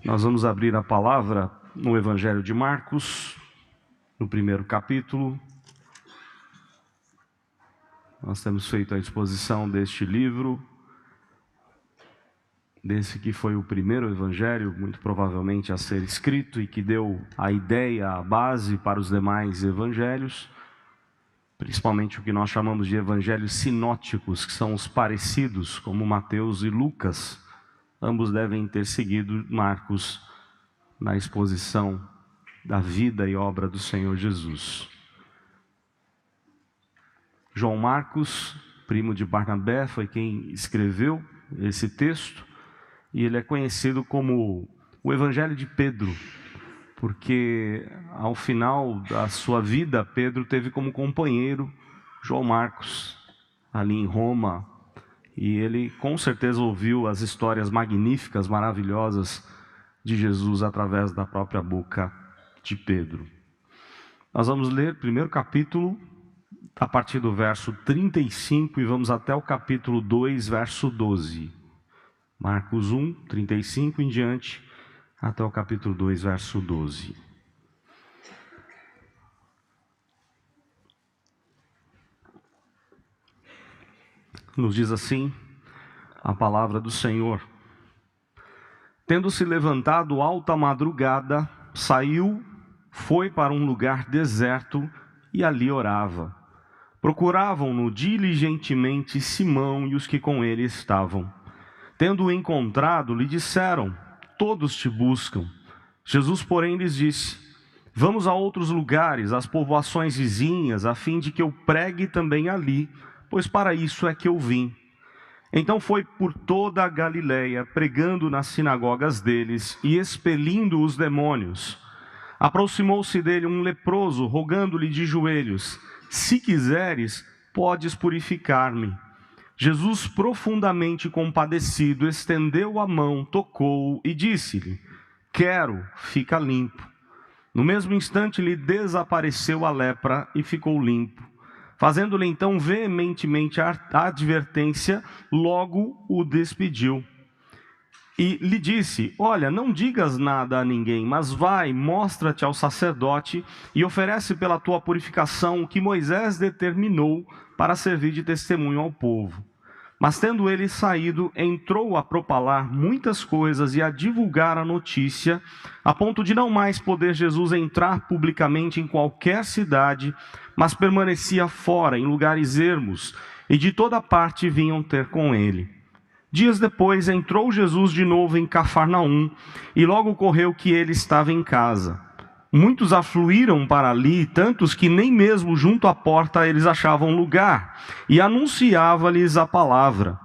Nós vamos abrir a palavra no Evangelho de Marcos, no primeiro capítulo. Nós temos feito a exposição deste livro, desse que foi o primeiro evangelho, muito provavelmente a ser escrito e que deu a ideia, a base para os demais evangelhos, principalmente o que nós chamamos de evangelhos sinóticos, que são os parecidos, como Mateus e Lucas. Ambos devem ter seguido Marcos na exposição da vida e obra do Senhor Jesus. João Marcos, primo de Barnabé, foi quem escreveu esse texto, e ele é conhecido como o Evangelho de Pedro, porque ao final da sua vida, Pedro teve como companheiro João Marcos, ali em Roma, e ele com certeza ouviu as histórias magníficas, maravilhosas de Jesus através da própria boca de Pedro. Nós vamos ler o primeiro capítulo, a partir do verso 35 e vamos até o capítulo 2, verso 12. Marcos 1, 35 em diante, até o capítulo 2, verso 12. Nos diz assim a palavra do Senhor: Tendo-se levantado alta madrugada, saiu, foi para um lugar deserto e ali orava. Procuravam-no diligentemente Simão e os que com ele estavam. Tendo-o encontrado, lhe disseram: todos te buscam. Jesus, porém, lhes disse: vamos a outros lugares, às povoações vizinhas, a fim de que eu pregue também ali, pois para isso é que eu vim. Então foi por toda a Galileia, pregando nas sinagogas deles e expelindo os demônios. Aproximou-se dele um leproso, rogando-lhe de joelhos: se quiseres, podes purificar-me. Jesus, profundamente compadecido, estendeu a mão, tocou-o e disse-lhe: quero, fica limpo. No mesmo instante lhe desapareceu a lepra e ficou limpo. Fazendo-lhe então veementemente a advertência, logo o despediu. E lhe disse: olha, não digas nada a ninguém, mas vai, mostra-te ao sacerdote e oferece pela tua purificação o que Moisés determinou para servir de testemunho ao povo. Mas tendo ele saído, entrou a propalar muitas coisas e a divulgar a notícia, a ponto de não mais poder Jesus entrar publicamente em qualquer cidade, mas permanecia fora, em lugares ermos, e de toda parte vinham ter com ele. Dias depois, entrou Jesus de novo em Cafarnaum, e logo ocorreu que ele estava em casa. Muitos afluíram para ali, tantos que nem mesmo junto à porta eles achavam lugar, e anunciava-lhes a palavra.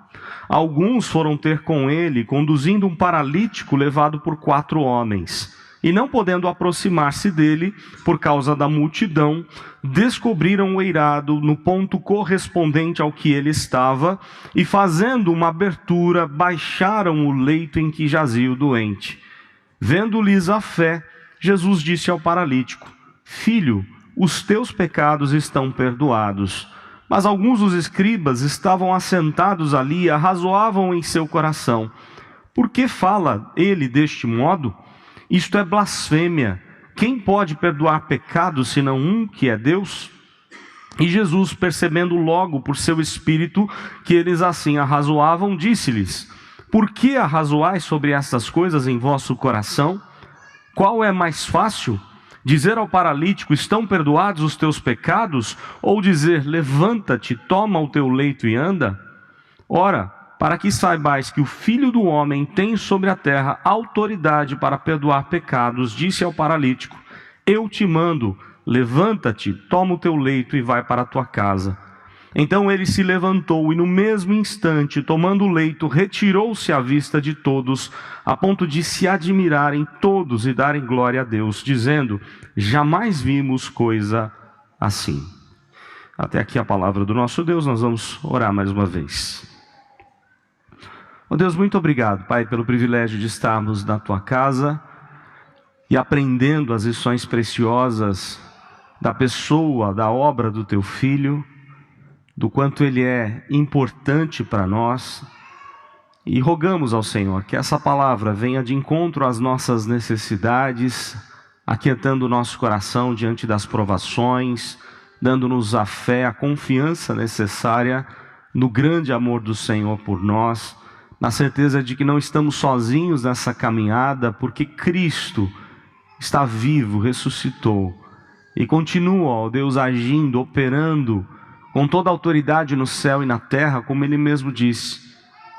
Alguns foram ter com ele, conduzindo um paralítico levado por 4 homens. E não podendo aproximar-se dele, por causa da multidão, descobriram o eirado no ponto correspondente ao que ele estava, e fazendo uma abertura, baixaram o leito em que jazia o doente. Vendo-lhes a fé, Jesus disse ao paralítico: filho, os teus pecados estão perdoados. Mas alguns dos escribas estavam assentados ali e arrazoavam em seu coração: por que fala ele deste modo? Isto é blasfêmia. Quem pode perdoar pecados senão um, que é Deus? E Jesus, percebendo logo por seu espírito que eles assim arrazoavam, disse-lhes: por que arrazoais sobre estas coisas em vosso coração? Qual é mais fácil? Dizer ao paralítico: estão perdoados os teus pecados? Ou dizer: levanta-te, toma o teu leito e anda? Ora, para que saibais que o Filho do Homem tem sobre a terra autoridade para perdoar pecados, disse ao paralítico: eu te mando, levanta-te, toma o teu leito e vai para a tua casa. Então ele se levantou e no mesmo instante, tomando o leito, retirou-se à vista de todos, a ponto de se admirarem todos e darem glória a Deus, dizendo: jamais vimos coisa assim. Até aqui a palavra do nosso Deus. Nós vamos orar mais uma vez. Ó Deus, muito obrigado, Pai, pelo privilégio de estarmos na tua casa e aprendendo as lições preciosas da pessoa, da obra do teu Filho, do quanto ele é importante para nós E rogamos ao Senhor que essa palavra venha de encontro às nossas necessidades, aquietando o nosso coração diante das provações, dando-nos a fé, a confiança necessária no grande amor do Senhor por nós, na certeza de que não estamos sozinhos nessa caminhada, porque Cristo está vivo, ressuscitou e continua, ó Deus, agindo, operando com toda a autoridade no céu e na terra, como Ele mesmo disse.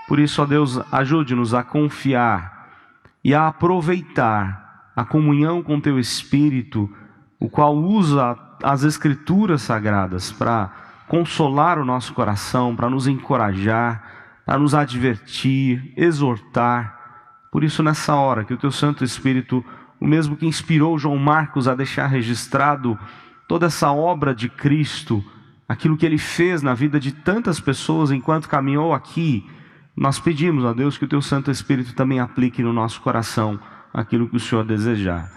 Por isso, ó Deus, ajude-nos a confiar e a aproveitar a comunhão com Teu Espírito, o qual usa as Escrituras Sagradas para consolar o nosso coração, para nos encorajar, para nos advertir, exortar. Por isso, nessa hora, que o Teu Santo Espírito, o mesmo que inspirou João Marcos a deixar registrado toda essa obra de Cristo, aquilo que Ele fez na vida de tantas pessoas enquanto caminhou aqui, nós pedimos a Deus que o Teu Santo Espírito também aplique no nosso coração aquilo que o Senhor desejar.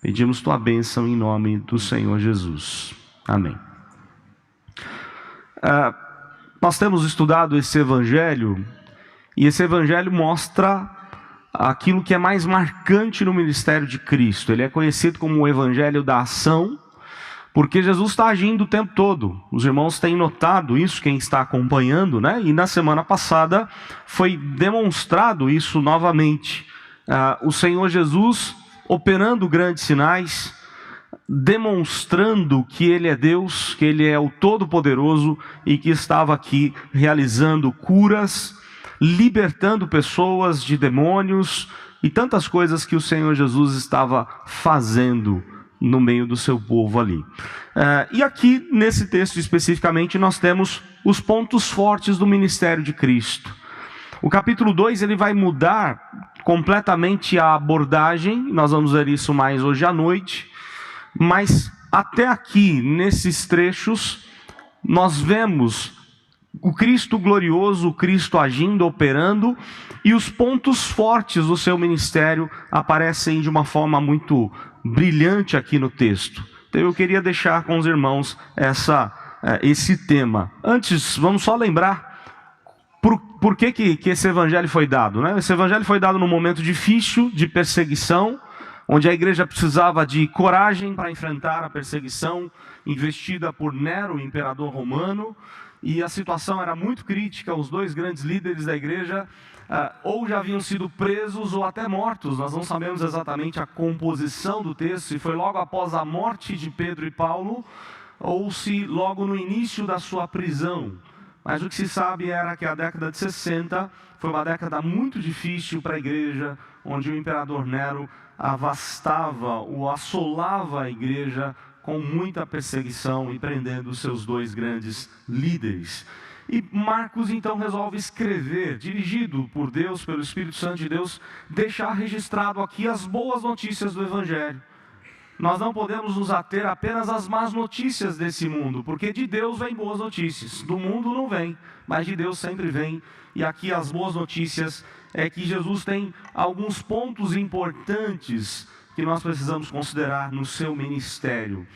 Pedimos Tua bênção em nome do Senhor Jesus. Amém. Nós temos estudado esse Evangelho, e esse Evangelho mostra aquilo que é mais marcante no ministério de Cristo. Ele é conhecido como o Evangelho da ação, porque Jesus está agindo o tempo todo. Os irmãos têm notado isso, quem está acompanhando, né? E na semana passada foi demonstrado isso novamente. O Senhor Jesus operando grandes sinais, demonstrando que Ele é Deus, que Ele é o Todo-Poderoso e que estava aqui realizando curas, libertando pessoas de demônios e tantas coisas que o Senhor Jesus estava fazendo no meio do seu povo ali. E aqui, nesse texto especificamente, nós temos os pontos fortes do ministério de Cristo. O capítulo 2, ele vai mudar completamente a abordagem, nós vamos ver isso mais hoje à noite, mas até aqui, nesses trechos, nós vemos o Cristo glorioso, o Cristo agindo, operando, e os pontos fortes do seu ministério aparecem de uma forma muito brilhante aqui no texto. Então eu queria deixar com os irmãos esse tema. Antes, vamos só lembrar por que esse evangelho foi dado, né? Esse evangelho foi dado num momento difícil de perseguição, onde a igreja precisava de coragem para enfrentar a perseguição investida por Nero, o imperador romano, e a situação era muito crítica. Os dois grandes líderes da igreja ou já haviam sido presos ou até mortos. Nós não sabemos exatamente a composição do texto, se foi logo após a morte de Pedro e Paulo, ou se logo no início da sua prisão. Mas o que se sabe era que a década de 60 foi uma década muito difícil para a igreja, onde o imperador Nero avastava ou assolava a igreja com muita perseguição e prendendo os seus dois grandes líderes. E Marcos então resolve escrever, dirigido por Deus, pelo Espírito Santo de Deus, deixar registrado aqui as boas notícias do Evangelho. Nós não podemos nos ater apenas às más notícias desse mundo, porque de Deus vem boas notícias, do mundo não vem, mas de Deus sempre vem. E aqui as boas notícias é que Jesus tem alguns pontos importantes que nós precisamos considerar no seu ministério.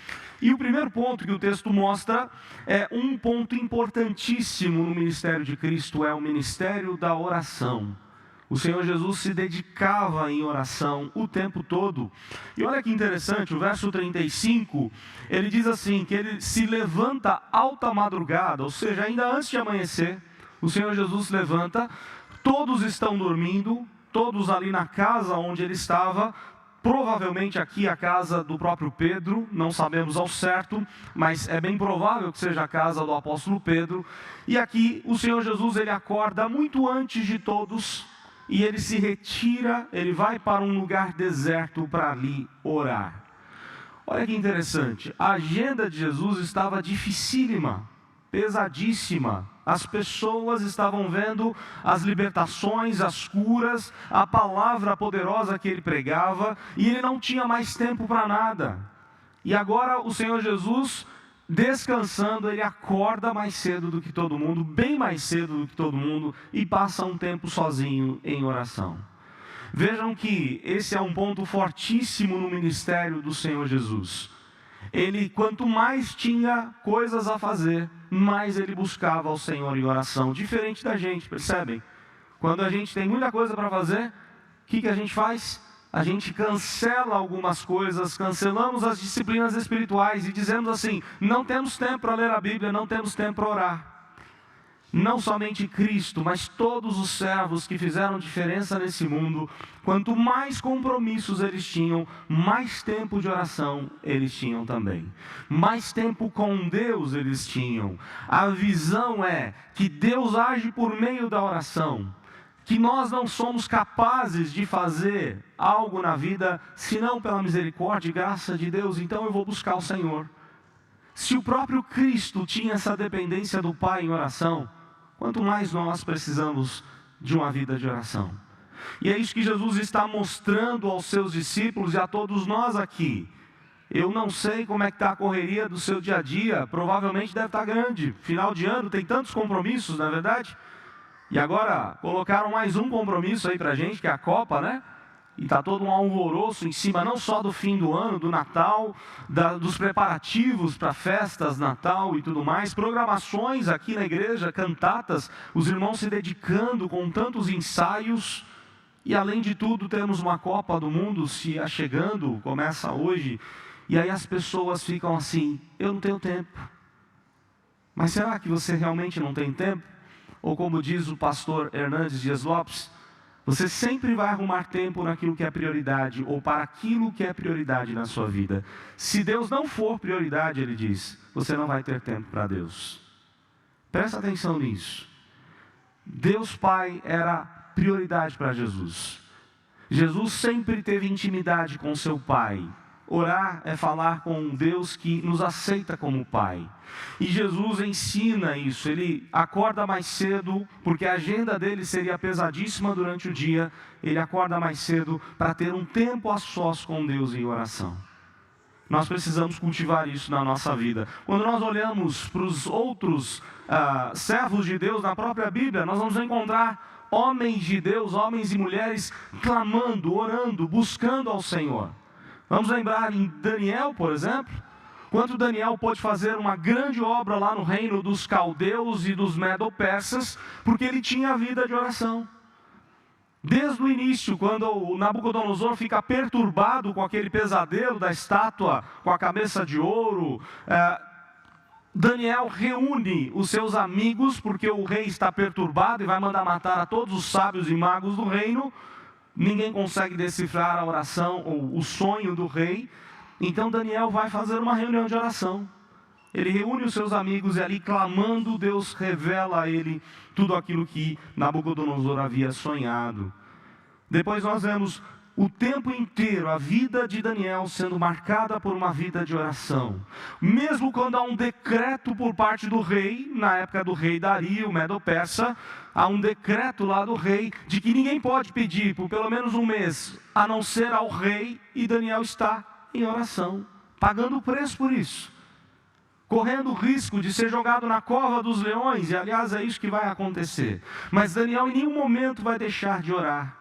E o primeiro ponto que o texto mostra é um ponto importantíssimo no ministério de Cristo, é o ministério da oração. O Senhor Jesus se dedicava em oração o tempo todo. E olha que interessante, o verso 35, ele diz assim, que ele se levanta alta madrugada, ou seja, ainda antes de amanhecer, o Senhor Jesus se levanta, todos estão dormindo, todos ali na casa onde ele estava, provavelmente aqui a casa do próprio Pedro, não sabemos ao certo, mas é bem provável que seja a casa do apóstolo Pedro. E aqui o Senhor Jesus, ele acorda muito antes de todos, e ele se retira, ele vai para um lugar deserto para ali orar. Olha que interessante, a agenda de Jesus estava dificílima, pesadíssima. As pessoas estavam vendo as libertações, as curas, a palavra poderosa que ele pregava, e ele não tinha mais tempo para nada. E agora o Senhor Jesus, descansando, ele acorda mais cedo do que todo mundo, bem mais cedo do que todo mundo, e passa um tempo sozinho em oração. Vejam que esse é um ponto fortíssimo no ministério do Senhor Jesus. Ele, quanto mais tinha coisas a fazer, mais ele buscava ao Senhor em oração. Diferente da gente, percebem? Quando a gente tem muita coisa para fazer, o que a gente faz? A gente cancela algumas coisas, cancelamos as disciplinas espirituais e dizemos assim: não temos tempo para ler a Bíblia, não temos tempo para orar. Não somente Cristo, mas todos os servos que fizeram diferença nesse mundo, quanto mais compromissos eles tinham, mais tempo de oração eles tinham também. Mais tempo com Deus eles tinham. A visão é que Deus age por meio da oração, que nós não somos capazes de fazer algo na vida, senão pela misericórdia e graça de Deus. Então eu vou buscar o Senhor. Se o próprio Cristo tinha essa dependência do Pai em oração, quanto mais nós precisamos de uma vida de oração. E é isso que Jesus está mostrando aos seus discípulos e a todos nós aqui. Eu não sei como é que está a correria do seu dia a dia, provavelmente deve estar grande. Final de ano tem tantos compromissos, não é verdade? E agora colocaram mais um compromisso aí para a gente, que é a Copa, né? E está todo um alvoroço em cima, não só do fim do ano, do Natal, dos preparativos para festas, Natal e tudo mais. Programações aqui na igreja, cantatas, os irmãos se dedicando com tantos ensaios. E além de tudo, temos uma Copa do Mundo se achegando, começa hoje. E aí as pessoas ficam assim: eu não tenho tempo. Mas será que você realmente não tem tempo? Ou como diz o pastor Hernandes Dias Lopes, você sempre vai arrumar tempo naquilo que é prioridade, ou para aquilo que é prioridade na sua vida. Se Deus não for prioridade, ele diz, você não vai ter tempo para Deus. Presta atenção nisso. Deus Pai era prioridade para Jesus. Jesus sempre teve intimidade com seu Pai. Orar é falar com um Deus que nos aceita como Pai. E Jesus ensina isso. Ele acorda mais cedo, porque a agenda dele seria pesadíssima durante o dia. Ele acorda mais cedo para ter um tempo a sós com Deus em oração. Nós precisamos cultivar isso na nossa vida. Quando nós olhamos para os outros servos de Deus na própria Bíblia, nós vamos encontrar homens de Deus, homens e mulheres clamando, orando, buscando ao Senhor. Vamos lembrar em Daniel, por exemplo, quando Daniel pôde fazer uma grande obra lá no reino dos caldeus e dos medo-persas, porque ele tinha a vida de oração. Desde o início, quando o Nabucodonosor fica perturbado com aquele pesadelo da estátua com a cabeça de ouro, Daniel reúne os seus amigos, porque o rei está perturbado e vai mandar matar a todos os sábios e magos do reino. Ninguém consegue decifrar a oração ou o sonho do rei. Então Daniel vai fazer uma reunião de oração. Ele reúne os seus amigos e ali clamando, Deus revela a ele tudo aquilo que Nabucodonosor havia sonhado. Depois nós vemos o tempo inteiro a vida de Daniel sendo marcada por uma vida de oração. Mesmo quando há um decreto por parte do rei, na época do rei Dario, Medo-Persa, há um decreto lá do rei de que ninguém pode pedir por pelo menos um mês, a não ser ao rei, e Daniel está em oração, pagando o preço por isso. Correndo o risco de ser jogado na cova dos leões, e aliás é isso que vai acontecer. Mas Daniel em nenhum momento vai deixar de orar.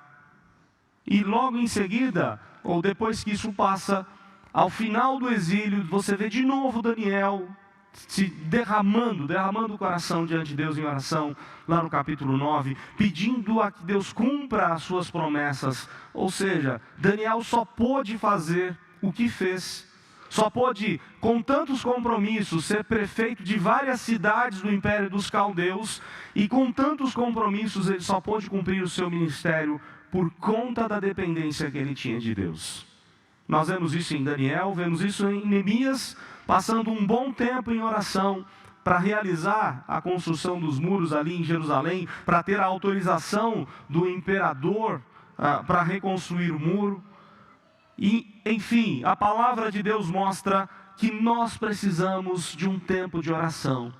E logo em seguida, ou depois que isso passa, ao final do exílio, você vê de novo Daniel se derramando o coração diante de Deus em oração, lá no capítulo 9, pedindo a que Deus cumpra as suas promessas. Ou seja, Daniel só pôde fazer o que fez. Só pôde, com tantos compromissos, ser prefeito de várias cidades do Império dos Caldeus, e com tantos compromissos ele só pôde cumprir o seu ministério por conta da dependência que ele tinha de Deus. Nós vemos isso em Daniel, vemos isso em Neemias, passando um bom tempo em oração para realizar a construção dos muros ali em Jerusalém, para ter a autorização do imperador para reconstruir o muro. E, enfim, a palavra de Deus mostra que nós precisamos de um tempo de oração.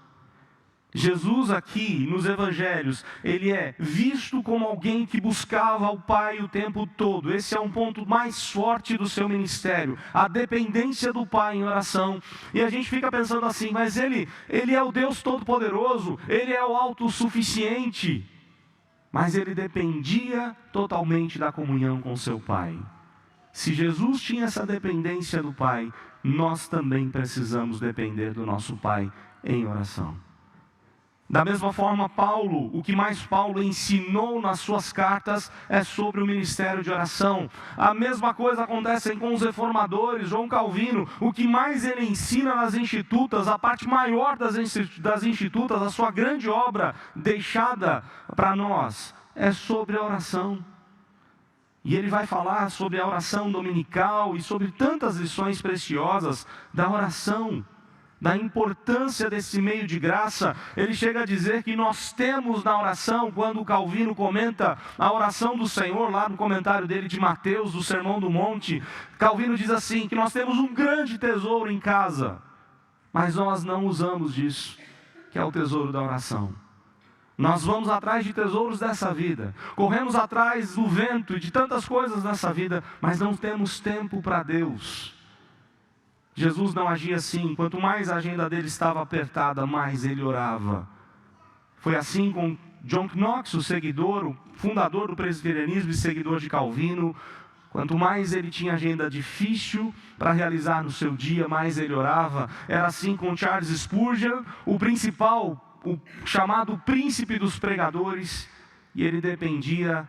Jesus aqui nos evangelhos, ele é visto como alguém que buscava o Pai o tempo todo. Esse é um ponto mais forte do seu ministério, a dependência do Pai em oração. E a gente fica pensando assim, mas ele é o Deus Todo-Poderoso, ele é o autossuficiente. Mas ele dependia totalmente da comunhão com seu Pai. Se Jesus tinha essa dependência do Pai, nós também precisamos depender do nosso Pai em oração. Da mesma forma, Paulo, o que mais Paulo ensinou nas suas cartas é sobre o ministério de oração. A mesma coisa acontece com os reformadores. João Calvino, o que mais ele ensina nas institutas, a parte maior das institutas, a sua grande obra deixada para nós, é sobre a oração. E ele vai falar sobre a oração dominical e sobre tantas lições preciosas da oração, da importância desse meio de graça. Ele chega a dizer que nós temos na oração, quando Calvino comenta a oração do Senhor, lá no comentário dele de Mateus, do Sermão do Monte, Calvino diz assim, que nós temos um grande tesouro em casa, mas nós não usamos disso, que é o tesouro da oração. Nós vamos atrás de tesouros dessa vida, corremos atrás do vento e de tantas coisas nessa vida, mas não temos tempo para Deus. Jesus não agia assim. Quanto mais a agenda dele estava apertada, mais ele orava. Foi assim com John Knox, o fundador do presbiterianismo e seguidor de Calvino. Quanto mais ele tinha agenda difícil para realizar no seu dia, mais ele orava. Era assim com Charles Spurgeon, o chamado príncipe dos pregadores, e ele dependia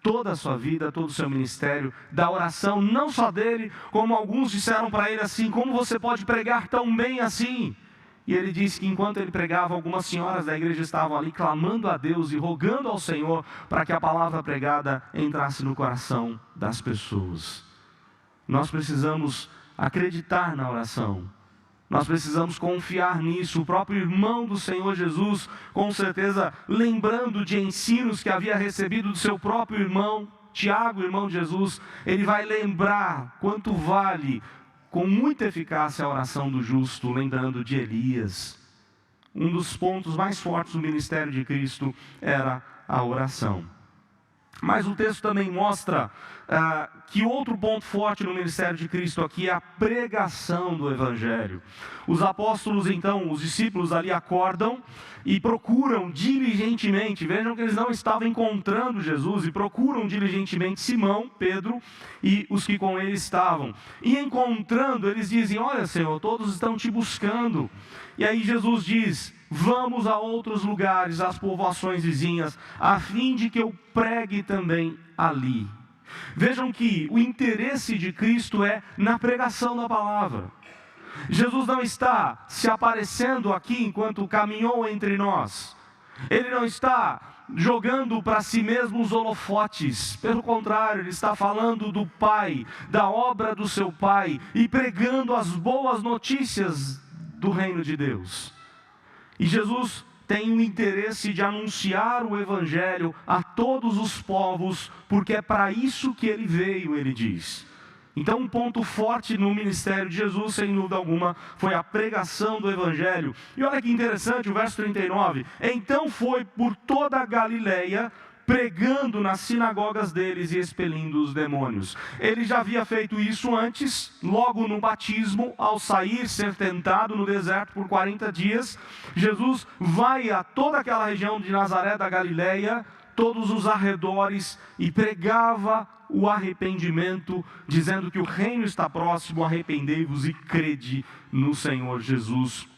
toda a sua vida, todo o seu ministério, da oração, não só dele, como alguns disseram para ele assim, como você pode pregar tão bem assim? E ele disse que enquanto ele pregava, algumas senhoras da igreja estavam ali clamando a Deus e rogando ao Senhor para que a palavra pregada entrasse no coração das pessoas. Nós precisamos acreditar na oração. Nós precisamos confiar nisso. O próprio irmão do Senhor Jesus, com certeza, lembrando de ensinos que havia recebido do seu próprio irmão, Tiago, irmão de Jesus, ele vai lembrar quanto vale, com muita eficácia, a oração do justo, lembrando de Elias. Um dos pontos mais fortes do ministério de Cristo era a oração. Mas o texto também mostra que outro ponto forte no ministério de Cristo aqui é a pregação do Evangelho. Os apóstolos, então, os discípulos ali acordam e procuram diligentemente, vejam que eles não estavam encontrando Jesus, e procuram diligentemente Simão, Pedro e os que com ele estavam. E encontrando, eles dizem, olha Senhor, todos estão te buscando. E aí Jesus diz, vamos a outros lugares, às povoações vizinhas, a fim de que eu pregue também ali. Vejam que o interesse de Cristo é na pregação da palavra. Jesus não está se aparecendo aqui enquanto caminhou entre nós. Ele não está jogando para si mesmo os holofotes. Pelo contrário, ele está falando do Pai, da obra do seu Pai, e pregando as boas notícias do reino de Deus. E Jesus tem o interesse de anunciar o Evangelho a todos os povos, porque é para isso que ele veio, ele diz. Então um ponto forte no ministério de Jesus, sem dúvida alguma, foi a pregação do Evangelho. E olha que interessante o verso 39. Então foi por toda a Galileia, pregando nas sinagogas deles e expelindo os demônios. Ele já havia feito isso antes, logo no batismo, ao sair, ser tentado no deserto por 40 dias. Jesus vai a toda aquela região de Nazaré da Galileia, todos os arredores, e pregava o arrependimento, dizendo que o reino está próximo, arrependei-vos e crede no Senhor Jesus.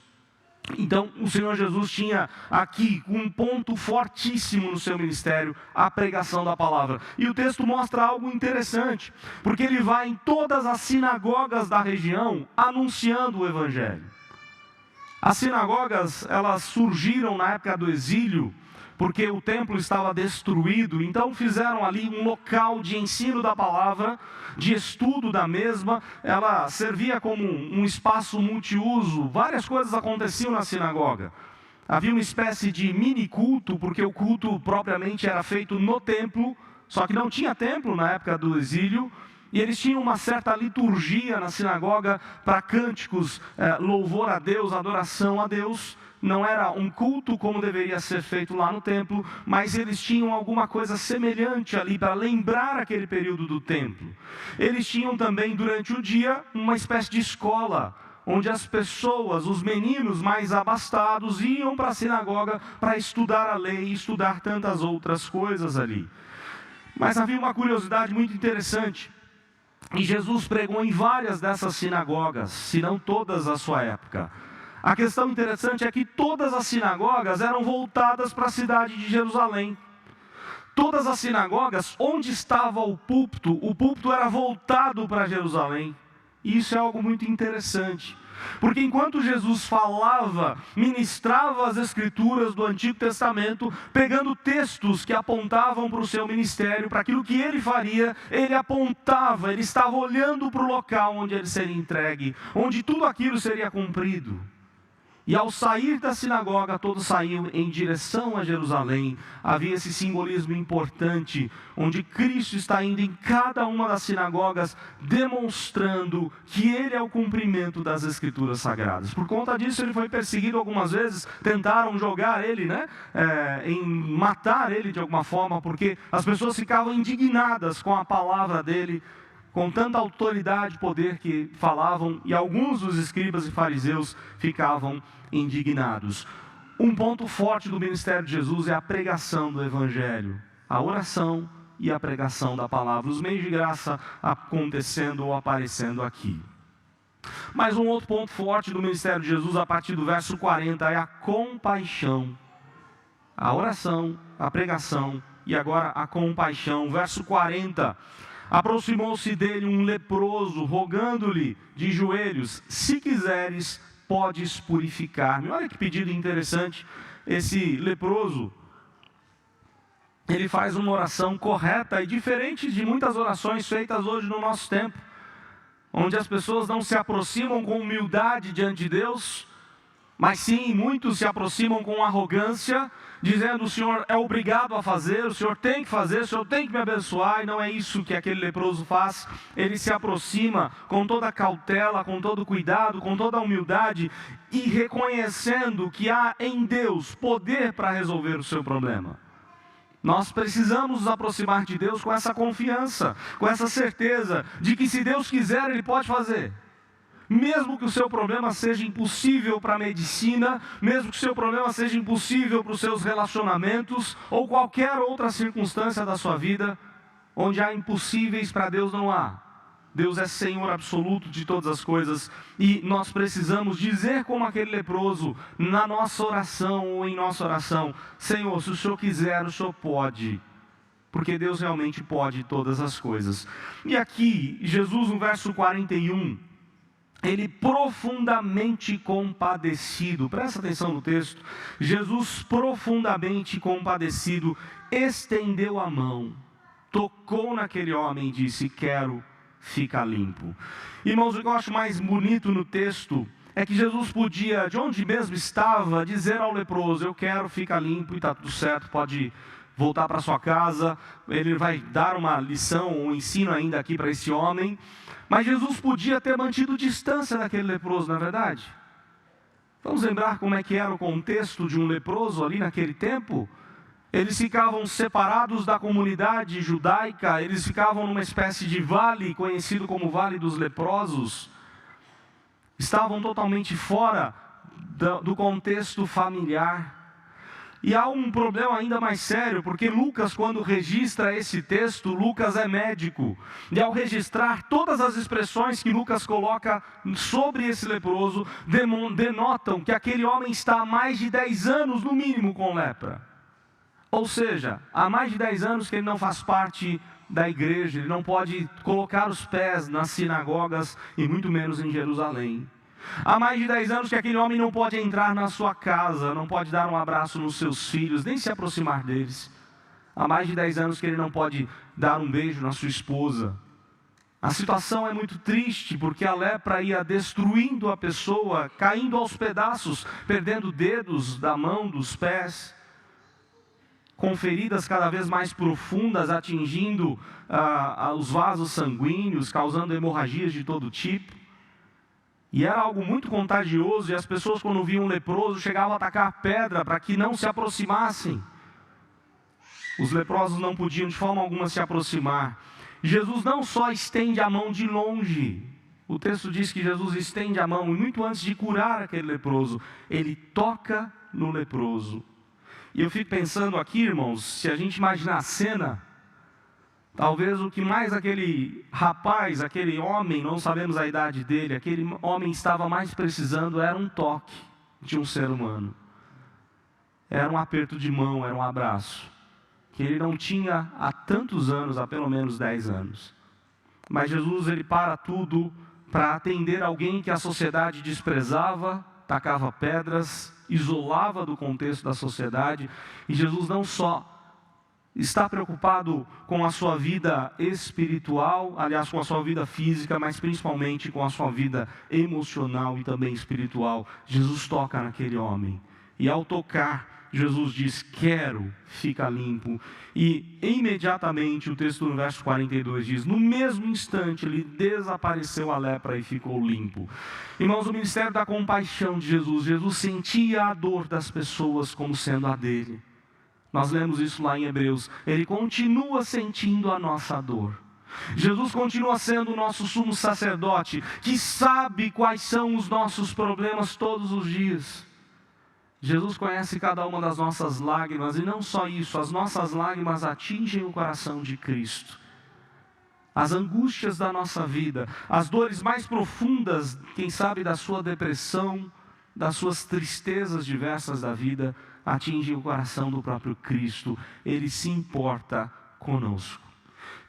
Então o Senhor Jesus tinha aqui um ponto fortíssimo no seu ministério, a pregação da palavra. E o texto mostra algo interessante, porque ele vai em todas as sinagogas da região anunciando o Evangelho. As sinagogas, elas surgiram na época do exílio, porque o templo estava destruído, então fizeram ali um local de ensino da palavra, de estudo da mesma. Ela servia como um espaço multiuso, várias coisas aconteciam na sinagoga. Havia uma espécie de mini culto, porque o culto propriamente era feito no templo, só que não tinha templo na época do exílio, e eles tinham uma certa liturgia na sinagoga para cânticos, louvor a Deus, adoração a Deus. Não era um culto como deveria ser feito lá no templo, mas eles tinham alguma coisa semelhante ali para lembrar aquele período do templo. Eles tinham também durante o dia uma espécie de escola, onde as pessoas, os meninos mais abastados, iam para a sinagoga para estudar a lei e estudar tantas outras coisas ali. Mas havia uma curiosidade muito interessante, e Jesus pregou em várias dessas sinagogas, se não todas a sua época. A questão interessante é que todas as sinagogas eram voltadas para a cidade de Jerusalém. Todas as sinagogas, onde estava o púlpito era voltado para Jerusalém. E isso é algo muito interessante. Porque enquanto Jesus falava, ministrava as escrituras do Antigo Testamento, pegando textos que apontavam para o seu ministério, para aquilo que ele faria, ele apontava, ele estava olhando para o local onde ele seria entregue, onde tudo aquilo seria cumprido. E ao sair da sinagoga, todos saíam em direção a Jerusalém. Havia esse simbolismo importante, onde Cristo está indo em cada uma das sinagogas, demonstrando que Ele é o cumprimento das Escrituras Sagradas. Por conta disso, Ele foi perseguido algumas vezes, tentaram jogar Ele, em matar Ele de alguma forma, porque as pessoas ficavam indignadas com a palavra dEle, com tanta autoridade e poder que falavam, e alguns dos escribas e fariseus ficavam indignados. Um ponto forte do ministério de Jesus é a pregação do Evangelho, a oração e a pregação da palavra, os meios de graça acontecendo ou aparecendo aqui. Mas um outro ponto forte do ministério de Jesus, a partir do verso 40, é a compaixão. A oração, a pregação e agora a compaixão. Verso 40... Aproximou-se dele um leproso, rogando-lhe de joelhos: se quiseres, podes purificar-me. Olha que pedido interessante. Esse leproso, ele faz uma oração correta e diferente de muitas orações feitas hoje no nosso tempo, onde as pessoas não se aproximam com humildade diante de Deus, mas sim, muitos se aproximam com arrogância, dizendo: o Senhor é obrigado a fazer, o Senhor tem que fazer, o Senhor tem que me abençoar. E não é isso que aquele leproso faz. Ele se aproxima com toda a cautela, com todo o cuidado, com toda a humildade, e reconhecendo que há em Deus poder para resolver o seu problema. Nós precisamos nos aproximar de Deus com essa confiança, com essa certeza de que se Deus quiser, Ele pode fazer. Mesmo que o seu problema seja impossível para a medicina, mesmo que o seu problema seja impossível para os seus relacionamentos, ou qualquer outra circunstância da sua vida, onde há impossíveis, para Deus não há. Deus é Senhor absoluto de todas as coisas, e nós precisamos dizer como aquele leproso, na nossa oração ou em nossa oração: Senhor, se o Senhor quiser, o Senhor pode. Porque Deus realmente pode todas as coisas. E aqui, Jesus no verso 41... ele profundamente compadecido, presta atenção no texto, Jesus profundamente compadecido, estendeu a mão, tocou naquele homem e disse: quero, fica limpo. Irmãos, o que eu acho mais bonito no texto é que Jesus podia, de onde mesmo estava, dizer ao leproso: eu quero, fica limpo e está tudo certo, pode voltar para sua casa. Ele vai dar uma lição, um ensino ainda aqui para esse homem. Mas Jesus podia ter mantido distância daquele leproso, não é verdade? Vamos lembrar como é que era o contexto de um leproso ali naquele tempo? Eles ficavam separados da comunidade judaica, eles ficavam numa espécie de vale, conhecido como Vale dos Leprosos. Estavam totalmente fora do contexto familiar. E há um problema ainda mais sério, porque Lucas, quando registra esse texto, Lucas é médico. E ao registrar todas as expressões que Lucas coloca sobre esse leproso, denotam que aquele homem está há mais de 10 anos, no mínimo, com lepra. Ou seja, há mais de 10 anos que ele não faz parte da igreja, ele não pode colocar os pés nas sinagogas, e muito menos em Jerusalém. Há mais de 10 anos que aquele homem não pode entrar na sua casa, não pode dar um abraço nos seus filhos, nem se aproximar deles. Há mais de 10 anos que ele não pode dar um beijo na sua esposa. A situação é muito triste, porque a lepra ia destruindo a pessoa, caindo aos pedaços, perdendo dedos da mão, dos pés, com feridas cada vez mais profundas, atingindo os vasos sanguíneos, causando hemorragias de todo tipo. E era algo muito contagioso, e as pessoas, quando viam um leproso, chegavam a atacar pedra para que não se aproximassem. Os leprosos não podiam de forma alguma se aproximar. Jesus não só estende a mão de longe, o texto diz que Jesus estende a mão, e muito antes de curar aquele leproso, ele toca no leproso. E eu fico pensando aqui, irmãos, se a gente imaginar a cena, talvez o que mais aquele rapaz, aquele homem, não sabemos a idade dele, aquele homem estava mais precisando era um toque. de um ser humano. Era um aperto de mão, era um abraço, que ele não tinha há tantos anos, há pelo menos 10 anos. Mas Jesus, ele para tudo para atender alguém que a sociedade desprezava, tacava pedras, isolava do contexto da sociedade. E Jesus não só está preocupado com a sua vida espiritual, aliás, com a sua vida física, mas principalmente com a sua vida emocional e também espiritual. Jesus toca naquele homem. E ao tocar, Jesus diz, quero, fica limpo. E imediatamente, o texto no verso 42 diz, no mesmo instante, lhe desapareceu a lepra e ficou limpo. Irmãos, o ministério da compaixão de Jesus, Jesus sentia a dor das pessoas como sendo a dele. Nós lemos isso lá em Hebreus. Ele continua sentindo a nossa dor. Jesus continua sendo o nosso sumo sacerdote, que sabe quais são os nossos problemas todos os dias. Jesus conhece cada uma das nossas lágrimas, e não só isso, as nossas lágrimas atingem o coração de Cristo. As angústias da nossa vida, as dores mais profundas, quem sabe da sua depressão, das suas tristezas diversas da vida, atingem o coração do próprio Cristo. Ele se importa conosco.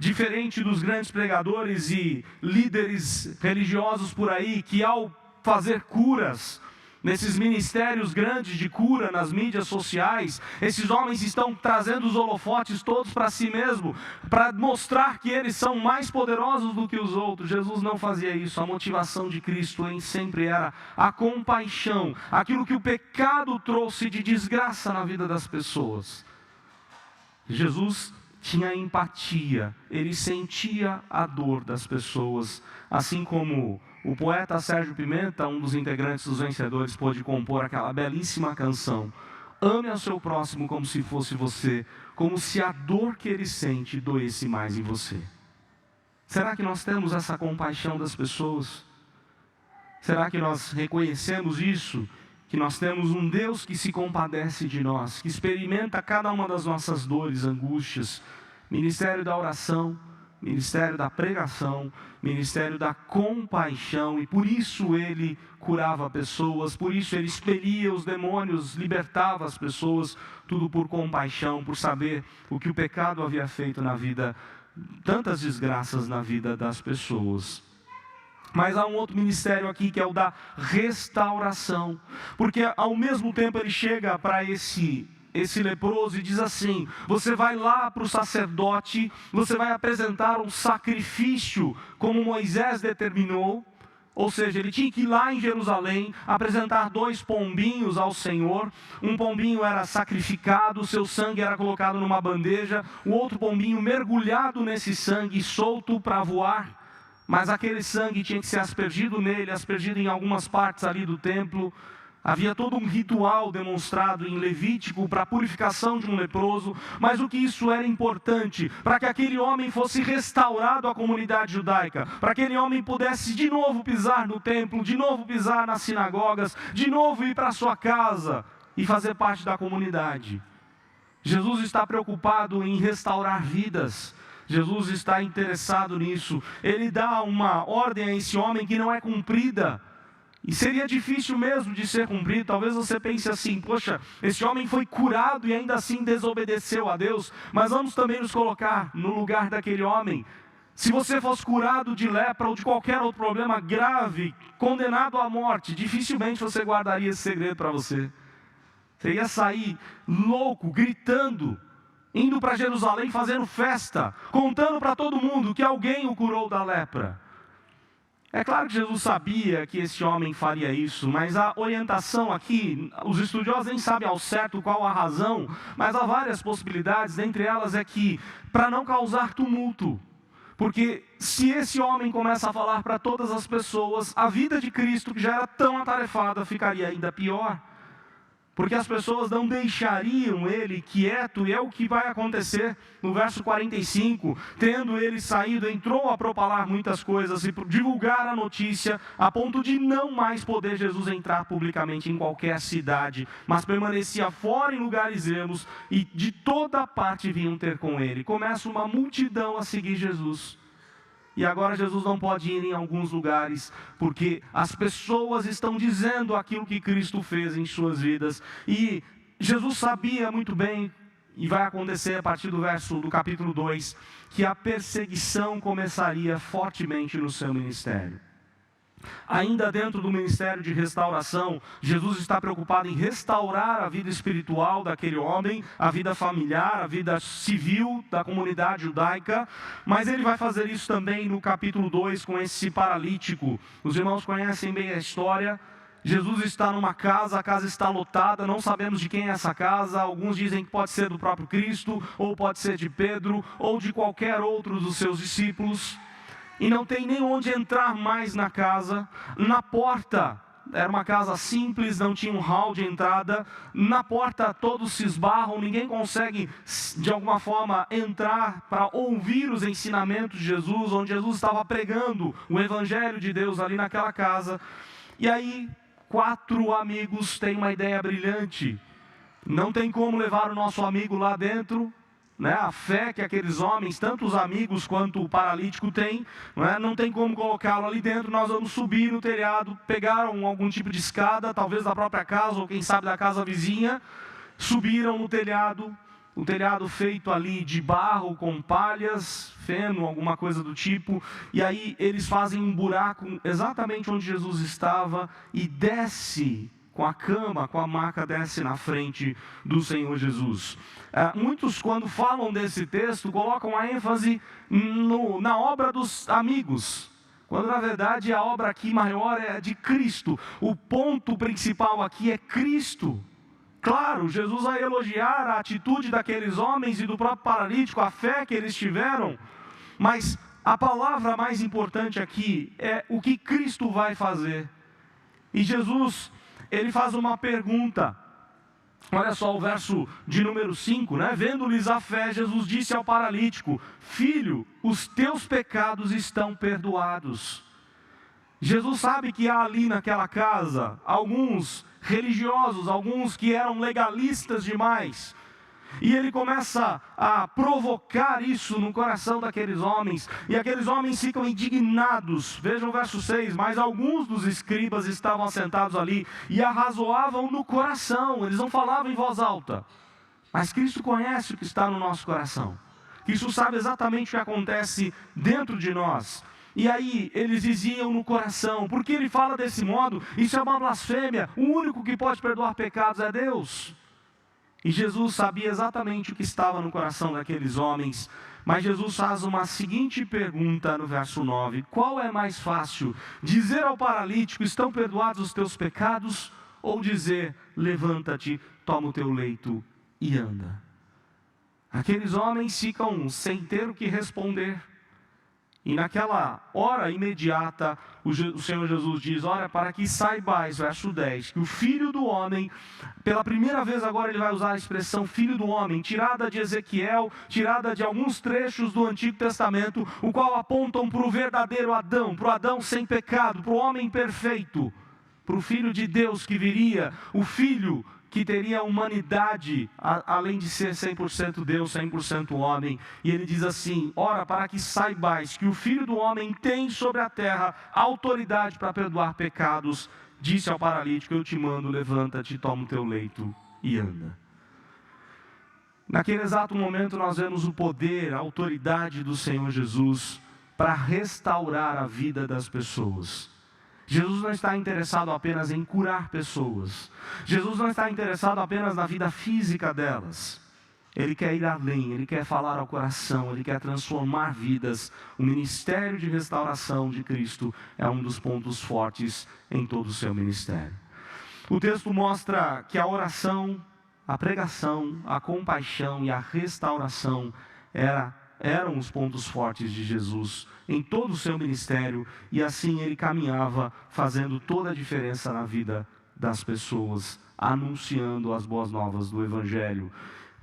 Diferente dos grandes pregadores e líderes religiosos por aí, que ao fazer curas, nesses ministérios grandes de cura nas mídias sociais, esses homens estão trazendo os holofotes todos para si mesmo, para mostrar que eles são mais poderosos do que os outros. Jesus não fazia isso. A motivação de Cristo sempre era a compaixão, aquilo que o pecado trouxe de desgraça na vida das pessoas. Jesus tinha empatia, ele sentia a dor das pessoas, assim como o poeta Sérgio Pimenta, um dos integrantes dos Vencedores, pôde compor aquela belíssima canção. Ame ao seu próximo como se fosse você, como se a dor que ele sente doesse mais em você. Será que nós temos essa compaixão das pessoas? Será que nós reconhecemos isso? Que nós temos um Deus que se compadece de nós, que experimenta cada uma das nossas dores, angústias. Ministério da oração, ministério da pregação, ministério da compaixão, e por isso ele curava pessoas, por isso ele expelia os demônios, libertava as pessoas, tudo por compaixão, por saber o que o pecado havia feito na vida, tantas desgraças na vida das pessoas. Mas há um outro ministério aqui, que é o da restauração, porque ao mesmo tempo ele chega para esse leproso e diz assim, você vai lá para o sacerdote, você vai apresentar um sacrifício como Moisés determinou, ou seja, ele tinha que ir lá em Jerusalém, apresentar 2 pombinhos ao Senhor. Um pombinho era sacrificado, o seu sangue era colocado numa bandeja, o outro pombinho mergulhado nesse sangue, solto para voar, mas aquele sangue tinha que ser aspergido nele, aspergido em algumas partes ali do templo. Havia todo um ritual demonstrado em Levítico para a purificação de um leproso, mas o que isso era importante? Para que aquele homem fosse restaurado à comunidade judaica, para que aquele homem pudesse de novo pisar no templo, de novo pisar nas sinagogas, de novo ir para a sua casa e fazer parte da comunidade. Jesus está preocupado em restaurar vidas. Jesus está interessado nisso. Ele dá uma ordem a esse homem que não é cumprida. E seria difícil mesmo de ser cumprido. Talvez você pense assim, poxa, esse homem foi curado e ainda assim desobedeceu a Deus. Mas vamos também nos colocar no lugar daquele homem. Se você fosse curado de lepra ou de qualquer outro problema grave, condenado à morte, dificilmente você guardaria esse segredo para você. Você ia sair louco, gritando, indo para Jerusalém fazendo festa, contando para todo mundo que alguém o curou da lepra. É claro que Jesus sabia que esse homem faria isso, mas a orientação aqui, os estudiosos nem sabem ao certo qual a razão, mas há várias possibilidades, dentre elas é que, para não causar tumulto, porque se esse homem começa a falar para todas as pessoas, a vida de Cristo, que já era tão atarefada, ficaria ainda pior. Porque as pessoas não deixariam ele quieto, e é o que vai acontecer no verso 45. Tendo ele saído, entrou a propalar muitas coisas e divulgar a notícia, a ponto de não mais poder Jesus entrar publicamente em qualquer cidade, mas permanecia fora em lugares ermos, e de toda parte vinham ter com ele. Começa uma multidão a seguir Jesus. E agora Jesus não pode ir em alguns lugares, porque as pessoas estão dizendo aquilo que Cristo fez em suas vidas. E Jesus sabia muito bem, e vai acontecer a partir do capítulo 2, que a perseguição começaria fortemente no seu ministério. Ainda dentro do ministério de restauração, Jesus está preocupado em restaurar a vida espiritual daquele homem, a vida familiar, a vida civil da comunidade judaica, mas ele vai fazer isso também no capítulo 2 com esse paralítico. Os irmãos conhecem bem a história. Jesus está numa casa, a casa está lotada, não sabemos de quem é essa casa. Alguns dizem que pode ser do próprio Cristo, ou pode ser de Pedro, ou de qualquer outro dos seus discípulos. E não tem nem onde entrar mais na casa. Na porta, era uma casa simples, não tinha um hall de entrada. Na porta todos se esbarram, ninguém consegue de alguma forma entrar para ouvir os ensinamentos de Jesus, onde Jesus estava pregando o Evangelho de Deus ali naquela casa. E aí 4 amigos têm uma ideia brilhante. Não tem como levar o nosso amigo lá dentro, né? A fé que aqueles homens, tanto os amigos quanto o paralítico têm, não tem como colocá-lo ali dentro. Nós vamos subir no telhado. Pegaram algum tipo de escada, talvez da própria casa, ou quem sabe da casa vizinha. Subiram no telhado, o telhado feito ali de barro com palhas, feno, alguma coisa do tipo. E aí eles fazem um buraco exatamente onde Jesus estava e desce com a cama, com a maca, desce na frente do Senhor Jesus. Muitos, quando falam desse texto, colocam a ênfase na obra dos amigos, quando na verdade a obra aqui maior é de Cristo. O ponto principal aqui é Cristo. Claro, Jesus vai elogiar a atitude daqueles homens e do próprio paralítico, a fé que eles tiveram, mas a palavra mais importante aqui é o que Cristo vai fazer. E Jesus, ele faz uma pergunta. Olha só o verso de número 5, né? Vendo-lhes a fé, Jesus disse ao paralítico: Filho, os teus pecados estão perdoados. Jesus sabe que há ali naquela casa alguns religiosos, alguns que eram legalistas demais. E ele começa a provocar isso no coração daqueles homens. E aqueles homens ficam indignados. Vejam o verso 6. Mas alguns dos escribas estavam assentados ali e arrazoavam no coração. Eles não falavam em voz alta. Mas Cristo conhece o que está no nosso coração. Cristo sabe exatamente o que acontece dentro de nós. E aí eles diziam no coração: por que ele fala desse modo? Isso é uma blasfêmia. O único que pode perdoar pecados é Deus. E Jesus sabia exatamente o que estava no coração daqueles homens. Mas Jesus faz uma seguinte pergunta no verso 9. Qual é mais fácil? Dizer ao paralítico: estão perdoados os teus pecados? Ou dizer: levanta-te, toma o teu leito e anda? Aqueles homens ficam sem ter o que responder. E naquela hora imediata, o Senhor Jesus diz: olha, para que saibais, verso 10, que o Filho do Homem, pela primeira vez agora ele vai usar a expressão Filho do Homem, tirada de Ezequiel, tirada de alguns trechos do Antigo Testamento, o qual apontam para o verdadeiro Adão, para o Adão sem pecado, para o homem perfeito, para o Filho de Deus que viria, o Filho que teria humanidade, além de ser 100% Deus, 100% homem. E ele diz assim: ora, para que saibais que o Filho do Homem tem sobre a terra autoridade para perdoar pecados, disse ao paralítico: eu te mando, levanta-te, toma o teu leito e anda. Naquele exato momento nós vemos o poder, a autoridade do Senhor Jesus para restaurar a vida das pessoas. Jesus não está interessado apenas em curar pessoas. Jesus não está interessado apenas na vida física delas. Ele quer ir além, ele quer falar ao coração, ele quer transformar vidas. O ministério de restauração de Cristo é um dos pontos fortes em todo o seu ministério. O texto mostra que a oração, a pregação, a compaixão e a restauração eram os pontos fortes de Jesus em todo o seu ministério, e assim ele caminhava, fazendo toda a diferença na vida das pessoas, anunciando as boas novas do Evangelho.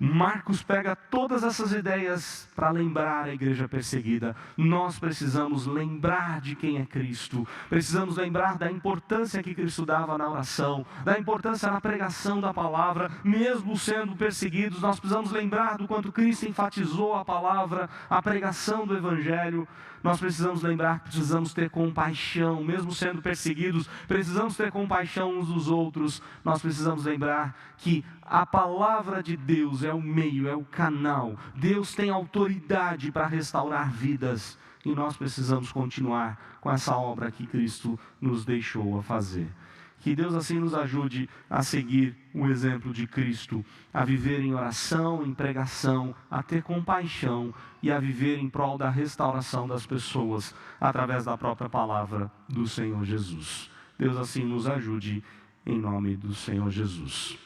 Marcos pega todas essas ideias para lembrar a igreja perseguida. Nós precisamos lembrar de quem é Cristo. Precisamos lembrar da importância que Cristo dava na oração, da importância na pregação da palavra. Mesmo sendo perseguidos, nós precisamos lembrar do quanto Cristo enfatizou a palavra, a pregação do Evangelho. Nós precisamos lembrar que precisamos ter compaixão. Mesmo sendo perseguidos, precisamos ter compaixão uns dos outros. Nós precisamos lembrar que a palavra de Deus é o meio, é o canal. Deus tem autoridade para restaurar vidas. E nós precisamos continuar com essa obra que Cristo nos deixou a fazer. Que Deus assim nos ajude a seguir o exemplo de Cristo, a viver em oração, em pregação, a ter compaixão e a viver em prol da restauração das pessoas através da própria palavra do Senhor Jesus. Deus assim nos ajude, em nome do Senhor Jesus.